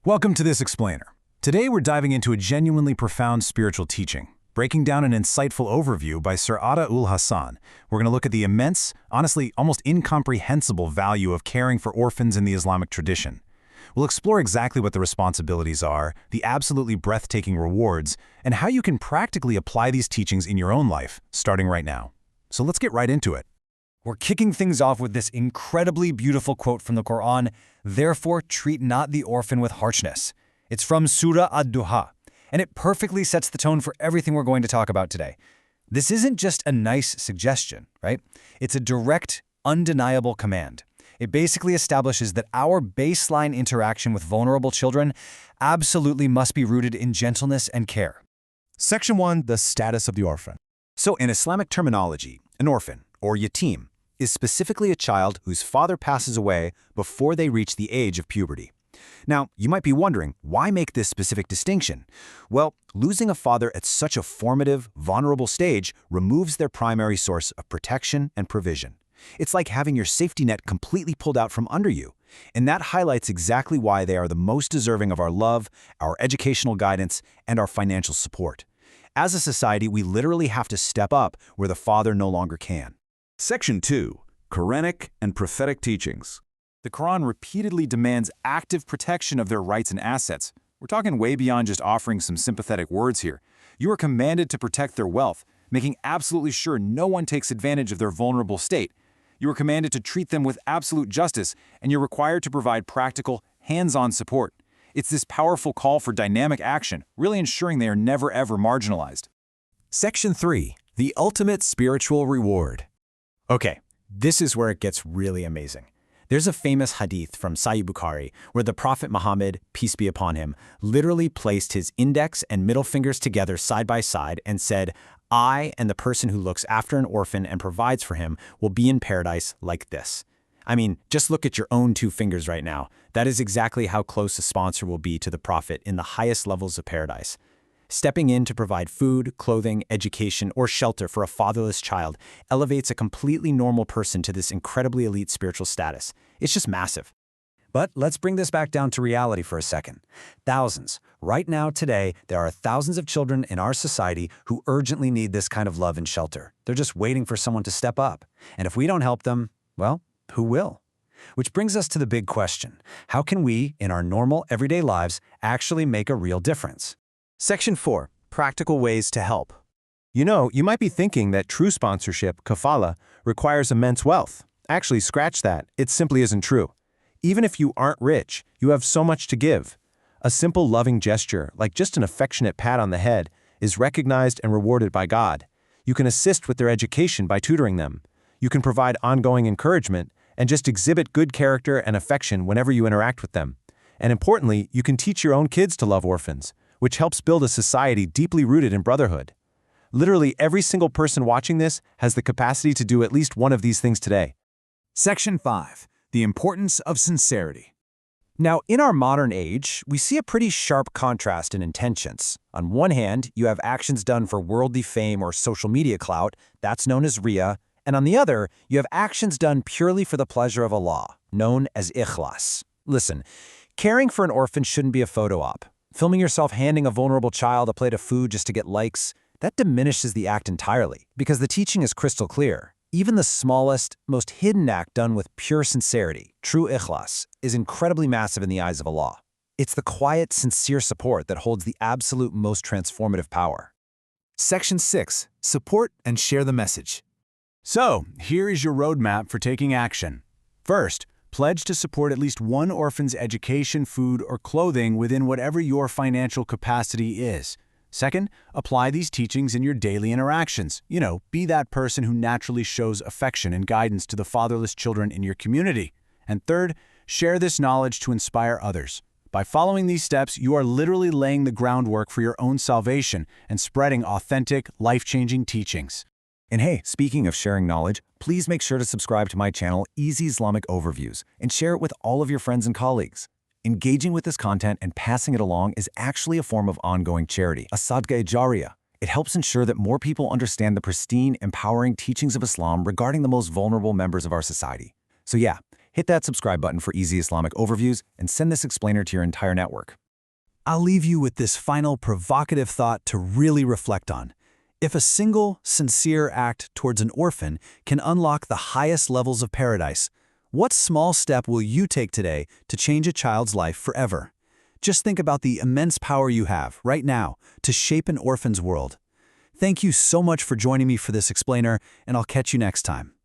Welcome to this explainer. Today we're diving into a genuinely profound spiritual teaching, breaking down an insightful overview by Sir Ata-ul-Hassan. We're going to look at the immense, honestly almost incomprehensible value of caring for orphans in the Islamic tradition. We'll explore exactly what the responsibilities are, the absolutely breathtaking rewards, and how you can practically apply these teachings in your own life, starting right now. So let's get right into it. We're kicking things off with this incredibly beautiful quote from the Quran, "Therefore treat not the orphan with harshness." It's from Surah Ad-Duha, and it perfectly sets the tone for everything we're going to talk about today. This isn't just a nice suggestion, right? It's a direct, undeniable command. It basically establishes that our baseline interaction with vulnerable children absolutely must be rooted in gentleness and care. Section 1. The status of the orphan. So in Islamic terminology, an orphan, or yatim, is specifically a child whose father passes away before they reach the age of puberty. Now, you might be wondering, why make this specific distinction? Well, losing a father at such a formative, vulnerable stage removes their primary source of protection and provision. It's like having your safety net completely pulled out from under you. And that highlights exactly why they are the most deserving of our love, our educational guidance, and our financial support. As a society, we literally have to step up where the father no longer can. Section 2. Quranic and Prophetic Teachings. The Quran repeatedly demands active protection of their rights and assets. We're talking way beyond just offering some sympathetic words here. You are commanded to protect their wealth, making absolutely sure no one takes advantage of their vulnerable state. You are commanded to treat them with absolute justice, and you're required to provide practical, hands-on support. It's this powerful call for dynamic action, really ensuring they are never ever marginalized. Section 3. The ultimate spiritual reward. Okay, this is where it gets really amazing. There's a famous hadith from Sahih Bukhari where the Prophet Muhammad, peace be upon him, literally placed his index and middle fingers together side by side and said, "I and the person who looks after an orphan and provides for him will be in paradise like this." I mean, just look at your own two fingers right now. That is exactly how close a sponsor will be to the Prophet in the highest levels of paradise. Stepping in to provide food, clothing, education, or shelter for a fatherless child elevates a completely normal person to this incredibly elite spiritual status. It's just massive. But let's bring this back down to reality for a second. Thousands. Right now, today, there are thousands of children in our society who urgently need this kind of love and shelter. They're just waiting for someone to step up. And if we don't help them, well, who will? Which brings us to the big question. How can we, in our normal, everyday lives, actually make a real difference? Section 4. Practical ways to help. You might be thinking that true sponsorship, kafala, requires immense wealth. Actually, scratch that. It simply isn't true. Even if you aren't rich, you have so much to give. A simple loving gesture, like just an affectionate pat on the head, is recognized and rewarded by God. You can assist with their education by tutoring them. You can provide ongoing encouragement and just exhibit good character and affection whenever you interact with them. And importantly, you can teach your own kids to love orphans, which helps build a society deeply rooted in brotherhood. Literally every single person watching this has the capacity to do at least one of these things today. Section 5. The importance of sincerity. Now, in our modern age, we see a pretty sharp contrast in intentions. On one hand, you have actions done for worldly fame or social media clout, that's known as Riyah, and on the other, you have actions done purely for the pleasure of Allah, known as Ikhlas. Listen, caring for an orphan shouldn't be a photo op. Filming yourself handing a vulnerable child a plate of food just to get likes, that diminishes the act entirely, because the teaching is crystal clear. Even the smallest, most hidden act done with pure sincerity, true ikhlas, is incredibly massive in the eyes of Allah. It's the quiet, sincere support that holds the absolute most transformative power. Section 6. Support and share the message. So, here is your roadmap for taking action. First, pledge to support at least one orphan's education, food, or clothing within whatever your financial capacity is. Second, apply these teachings in your daily interactions. Be that person who naturally shows affection and guidance to the fatherless children in your community. And third, share this knowledge to inspire others. By following these steps, you are literally laying the groundwork for your own salvation and spreading authentic, life-changing teachings. And hey, speaking of sharing knowledge, please make sure to subscribe to my channel, Easy Islamic Overviews, and share it with all of your friends and colleagues. Engaging with this content and passing it along is actually a form of ongoing charity, a sadqa jariyah. It helps ensure that more people understand the pristine, empowering teachings of Islam regarding the most vulnerable members of our society. So yeah, Hit that subscribe button for easy Islamic overviews and send this explainer to your entire network. I'll leave you with this final provocative thought to really reflect on. If a single, sincere act towards an orphan can unlock the highest levels of paradise, what small step will you take today to change a child's life forever? Just think about the immense power you have, right now, to shape an orphan's world. Thank you so much for joining me for this explainer, and I'll catch you next time.